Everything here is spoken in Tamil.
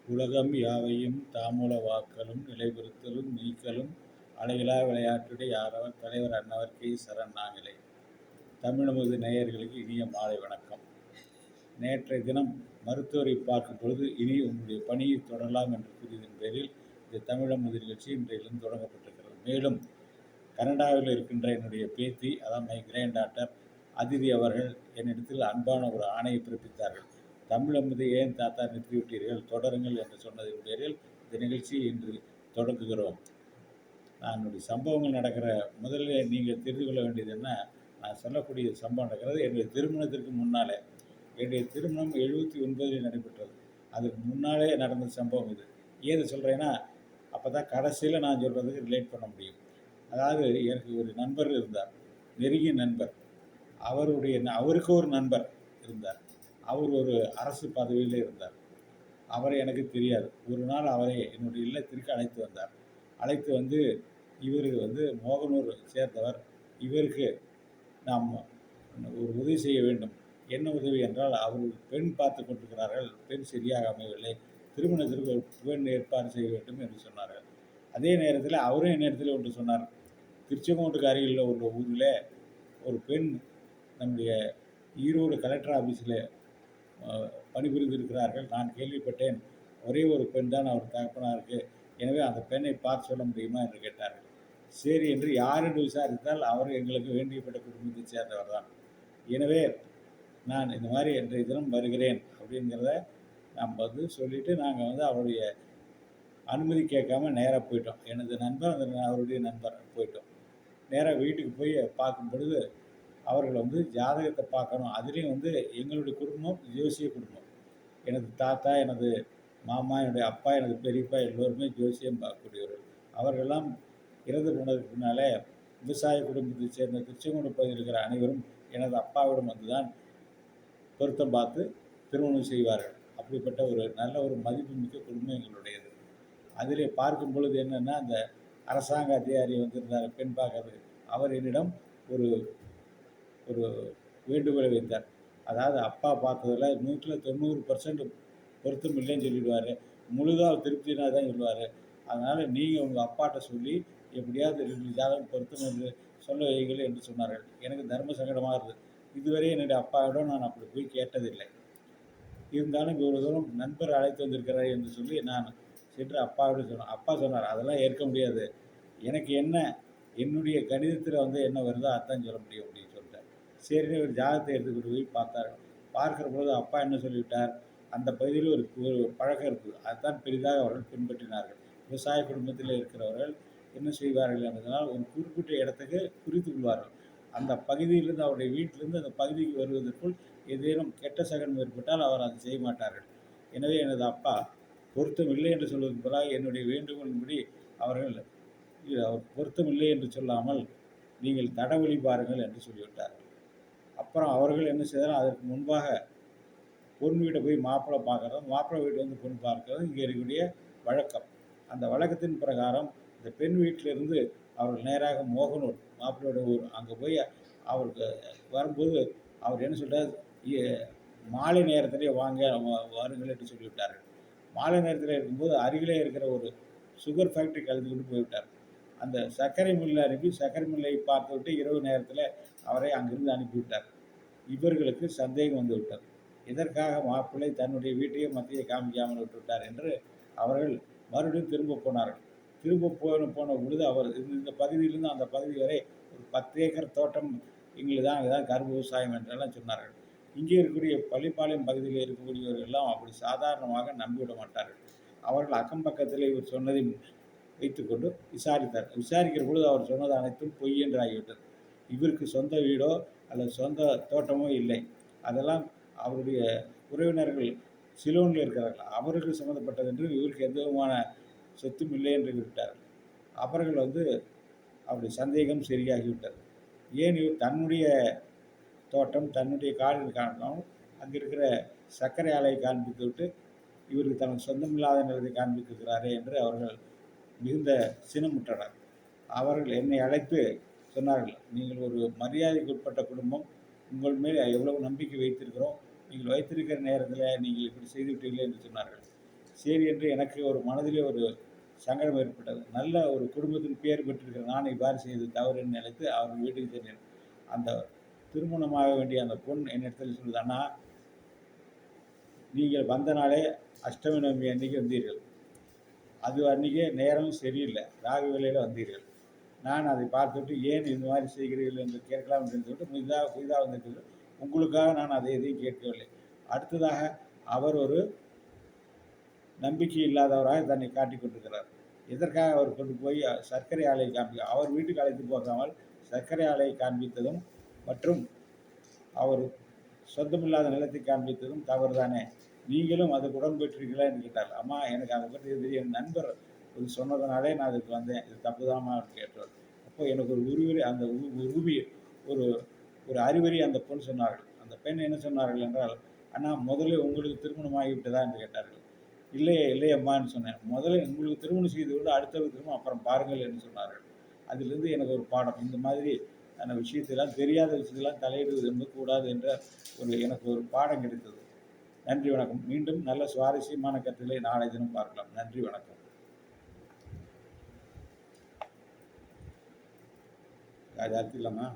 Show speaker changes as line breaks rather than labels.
உலகம் யாவையும் தாமுல வாக்கலும் நிலைபெறுத்தலும் நீக்கலும் அலையிலா விளையாட்டுடைய ஆரவர் தலைவர் அன்னவர் கே சரண் நாங்களே. தமிழமுது நேயர்களுக்கு இனிய மாலை வணக்கம். நேற்றைய தினம் மருத்துவரை பார்க்கும் பொழுது இனி உங்களுடைய பணியை தொடரலாம் என்று கூறியதன் பேரில் இந்த தமிழமுது நிகழ்ச்சி இன்றையிலிருந்து தொடங்கப்பட்டிருக்கிறது. மேலும் கனடாவில் இருக்கின்ற என்னுடைய பேத்தி, அதான் மை கிராண்ட் டாட்டர் அதிதி அவர்கள் என்னிடத்தில் அன்பான ஒரு ஆணையை பிறப்பித்தார்கள். தமிழமுதை ஏன் தாத்தா நிறுத்திவிட்டீர்கள், தொடருங்கள் என்று சொன்னதின் பேரில் இந்த நிகழ்ச்சியை இன்று தொடங்குகிறோம். நான் சம்பவங்கள் நடக்கிற முதல்ல நீங்கள் தெரிந்து கொள்ள வேண்டியது என்ன, நான் சொல்லக்கூடிய சம்பவம் நடக்கிறது என்னுடைய திருமணத்திற்கு முன்னாலே. என்னுடைய திருமணம் 79 நடைபெற்றது. அதுக்கு முன்னாலே நடந்த சம்பவம் இது. ஏது சொல்கிறேன்னா, அப்போ தான் கடைசியில் நான் சொல்கிறதுக்கு ரிலேட் பண்ண முடியும். அதாவது எனக்கு ஒரு நண்பர் இருந்தார், நெருங்கிய நண்பர். அவருக்கு ஒரு நண்பர் இருந்தார். அவர் ஒரு அரசு பதவியில் இருந்தார். அவரை எனக்கு தெரியாது. ஒரு நாள் அவரை என்னுடைய இல்லத்திற்கு அழைத்து வந்தார். அழைத்து வந்து இவர் மோகனூர் சேர்ந்தவர், இவருக்கு நாம் ஒரு உதவி செய்ய வேண்டும். என்ன உதவி என்றால், அவர்கள் பெண் பார்த்து கொண்டிருக்கிறார்கள், பெண் சரியாக அமையவில்லை, திருமணத்திற்கு ஒரு பெண் ஏற்பாடு செய்ய வேண்டும் என்று சொன்னார்கள். அதே நேரத்தில் அவரும் என்னிடத்தில் ஒன்று சொன்னார். திருச்செங்கோட்டுக்கு அருகில் உள்ள ஊரில் ஒரு பெண் நம்முடைய ஈரோடு கலெக்டர் ஆஃபீஸில் பணிபுரிந்திருக்கிறார்கள், நான் கேள்விப்பட்டேன். ஒரே ஒரு பெண் தான் அவர் தகப்பனாருக்கு, எனவே அந்த பெண்ணை பார்த்து சொல்ல முடியுமா என்று கேட்டார்கள். சரி என்று யார் என்று விசாரித்தால் அவர் எங்களுக்கு வேண்டியப்பட்ட குடும்பத்தை சேர்ந்தவர் தான். எனவே நான் இந்த மாதிரி இன்றைய தினம் வருகிறேன் அப்படிங்கிறத நம்ம சொல்லிவிட்டு நாங்கள் அவருடைய அனுமதி கேட்காம நேராக போயிட்டோம். எனது நண்பர் அவருடைய நண்பர் போயிட்டோம். நேராக வீட்டுக்கு போய் பார்க்கும் பொழுது அவர்கள் ஜாதகத்தை பார்க்கணும். அதுலேயும் எங்களுடைய குடும்பம் ஜோசிய குடும்பம். எனது தாத்தா, எனது மாமா, என்னுடைய அப்பா, எனது பெரியப்பா எல்லோருமே ஜோசியம் பார்க்கக்கூடியவர்கள். அவர்களெல்லாம் இறந்து போனதுக்கு பின்னாலே விவசாய குடும்பத்தை சேர்ந்த திருச்செங்கோடு பகுதியில் இருக்கிற அனைவரும் எனது அப்பாவிடம் தான் பொருத்தம் பார்த்து திருமணம் செய்வார்கள். அப்படிப்பட்ட ஒரு நல்ல ஒரு மதிப்புமிக்க குடும்பம் எங்களுடையது. அதிலே பார்க்கும் பொழுது என்னென்னா, அந்த அரசாங்க அதிகாரி வந்திருந்தார் பெண் பார்க்கறது. அவர் என்னிடம் ஒரு ஒரு வேண்டுகோளை வைத்தார். அதாவது அப்பா பார்த்ததில் 190% பொருத்தம் இல்லைன்னு சொல்லிடுவார், முழுதாக திருப்தினா தான் சொல்லுவார். அதனால் நீங்கள் உங்கள் அப்பாட்ட சொல்லி எப்படியாவது 2 ஜாதகம் பொருத்தம் என்று சொல்ல வைங்கள் என்று சொன்னார்கள். எனக்கு தர்ம சங்கடமாக இருந்தது. இதுவரை என்னுடைய அப்பாவிடம் நான் அப்படி போய் கேட்டதில்லை. இருந்தாலும் இவ்வளோ தூரம் நண்பர் அழைத்து வந்திருக்கிறார் என்று சொல்லி நான் சென்று அப்பாவிடம் சொன்னேன். அப்பா சொன்னார், அதெல்லாம் ஏற்க முடியாது, எனக்கு என்ன என்னுடைய கணிதத்தில் என்ன வருதோ அதான் சொல்ல முடியும் அப்படின்னு சொல்லிட்டார். சரின்னு ஒரு ஜாதகத்தை எடுத்துக்கிட்டு போய் பார்த்தார். பார்க்குற பொழுது அப்பா என்ன சொல்லிவிட்டார், அந்த பகுதியில் ஒரு பழக்கம் இருக்குது, அதுதான் பெரிதாக அவர்கள் பின்பற்றினார்கள். விவசாய குடும்பத்தில் இருக்கிறவர்கள் என்ன செய்வார்கள் என்பதனால் ஒரு குறிப்பிட்ட இடத்துக்கு குறித்து கொள்வார்கள். அந்த பகுதியிலிருந்து, அவருடைய வீட்டிலிருந்து அந்த பகுதிக்கு வருவதற்குள் ஏதேனும் கெட்ட சகனம் ஏற்பட்டால் அவர் அதை செய்ய மாட்டார்கள். எனவே எனது அப்பா பொருத்தம் இல்லை என்று சொல்வதற்கு பதிலாக என்னுடைய வேண்டுகோளின்படி அவர் பொருத்தம் இல்லை என்று சொல்லாமல் நீங்கள் தடவழி பாருங்கள் என்று சொல்லிவிட்டார்கள். அப்புறம் அவர்கள் என்ன செய்தாலும் அதற்கு முன்பாக பொன் வீட்டை போய் மாப்பிள்ளை பார்க்குறதும், மாப்பிள்ளை வீட்டை பொன் பார்க்கறதும் இங்கே இருக்கக்கூடிய வழக்கம். அந்த வழக்கத்தின் பிரகாரம் இந்த பெண் வீட்டிலிருந்து அவர்கள் நேராக மோகனூர், மாப்பிள்ளையோட ஊர், அங்கே போய் அவருக்கு வரும்போது அவர் என்ன சொல்கிறார், மாலை நேரத்திலே வாருங்கள் என்று சொல்லிவிட்டார்கள். மாலை நேரத்தில் இருக்கும்போது அருகிலே இருக்கிற ஒரு சுகர் ஃபேக்ட்ரி கலந்து கொண்டு போய்விட்டார். அந்த சர்க்கரை மில்லை அனுப்பி சர்க்கரை மில்லை பார்த்துவிட்டு இரவு நேரத்தில் அவரை அங்கிருந்து அனுப்பிவிட்டார். இவர்களுக்கு சந்தேகம் வந்து விட்டார். இதற்காக மாப்பிள்ளை தன்னுடைய வீட்டையே மத்தியை காமிக்காமல் விட்டுவிட்டார் என்று அவர்கள் மறுபடியும் திரும்ப போனார்கள். திரும்ப போன பொழுது அவர் இந்த பகுதியிலிருந்து அந்த பகுதி வரை ஒரு 10 ஏக்கர் தோட்டம் எங்களுக்கு தான் கரும்பு விவசாயம் என்றெல்லாம் சொன்னார்கள். இங்கே இருக்கக்கூடிய பள்ளிப்பாளையம் பகுதியில் இருக்கக்கூடியவர்கள் எல்லாம் அப்படி சாதாரணமாக நம்பிவிட மாட்டார்கள். அவர்கள் அக்கம் பக்கத்தில் இவர் சொன்னதை வைத்துக்கொண்டு விசாரித்தார். விசாரிக்கிற பொழுது அவர் சொன்னது அனைத்தும் பொய் என்று ஆகிவிட்டது. இவருக்கு சொந்த வீடோ அல்லது சொந்த தோட்டமோ இல்லை. அதெல்லாம் அவருடைய உறவினர்கள் சிலோனில் இருக்கிறார்கள், அவர்கள் சம்மந்தப்பட்டது என்று, இவருக்கு எந்த விதமான சொத்தும் இல்லை என்று விட்டார்கள். அவர்கள் அவருடைய சந்தேகம் சரியாகிவிட்டது. ஏன் இவர் தன்னுடைய தோட்டம், தன்னுடைய காலில் காணலாம், அங்கே இருக்கிற சர்க்கரை ஆலையை காண்பித்து விட்டு இவருக்கு தனக்கு சொந்தமில்லாத நிலத்தை காண்பித்திருக்கிறாரே என்று அவர்கள் மிகுந்த சினமுற்றனர். அவர்கள் என்னை அழைத்து சொன்னார்கள், நீங்கள் ஒரு மரியாதைக்கு உட்பட்ட குடும்பம், உங்கள் மேல் எவ்வளவு நம்பிக்கை வைத்திருக்கிறோம், நீங்கள் வைத்திருக்கிற நேரத்தில் நீங்கள் இப்படி செய்துவிட்டீர்கள் என்று சொன்னார்கள். சரி என்று எனக்கு ஒரு மனதிலே ஒரு சங்கடம் ஏற்பட்டது. நல்ல ஒரு குடும்பத்தின் பேர் பெற்றிருக்கிற நான் இவ்வாறு செய்தது தவறு என்று நினைத்து அவர் வீட்டுக்கு சென்றேன். அந்த திருமணமாக வேண்டிய அந்த பொண் என்னிடத்தில் சொல்லுது, அண்ணா நீங்கள் வந்த நாளே அஷ்டமி நவமி அன்னைக்கு வந்தீர்கள். அது அன்றைக்கே நேரம் சரியில்லை, ராகு வேளையில் வந்தீர்கள். நான் அதை பார்த்துவிட்டு ஏன் இந்த மாதிரி செய்கிறீர்கள் என்று கேட்கலாம் என்று சொல்லிட்டு புதிதாக வந்திருக்கிறது. உங்களுக்காக நான் அதை எதையும் கேட்கவில்லை. அடுத்ததாக அவர் ஒரு நம்பிக்கை இல்லாதவராக தன்னை காட்டிக் கொண்டிருக்கிறார். எதற்காக அவர் கொண்டு போய் சர்க்கரை ஆலையை காண்பிக்க அவர் வீட்டுக்கு அழைத்து போகாமல் சர்க்கரை ஆலையை காண்பித்ததும் மற்றும் அவர் சொந்தமில்லாத நிலத்தை காண்பித்ததும் தவறு தானே. நீங்களும் அதுக்கு உடன்பெற்றீர்களா என்று கேட்டார். அம்மா எனக்கு அதை பற்றி தெரியும், என் நண்பர் இது சொன்னதுனாலே நான் அதுக்கு வந்தேன், இது தப்புதாம்மா கேட்டார். அப்போ எனக்கு ஒரு உருவரி அந்த உருவி ஒரு ஒரு அறிவுரை அந்த பெண் சொன்னார்கள். அந்த பெண் என்ன சொன்னார்கள் என்றால், அண்ணா முதல்ல உங்களுக்கு திருமணம் ஆகிவிட்டதா என்று கேட்டார்கள். இல்லையம்மான்னு சொன்னேன். முதல்ல உங்களுக்கு திருமணம் செய்து விட்டு அடுத்தது திருமணம் அப்புறம் பாருங்கள் என்று சொன்னார்கள். அதிலிருந்து எனக்கு ஒரு பாடம், இந்த மாதிரி அந்த விஷயத்தெல்லாம் தெரியாத விஷயத்தெல்லாம் தலையிடுவது என்பது கூடாது என்ற எனக்கு ஒரு பாடம் கிடைத்தது. நன்றி வணக்கம். மீண்டும் நல்ல சுவாரஸ்யமான கருத்துக்களை நாளை தினம் பார்க்கலாம். நன்றி வணக்கம். அது அடுத்து இல்லாமா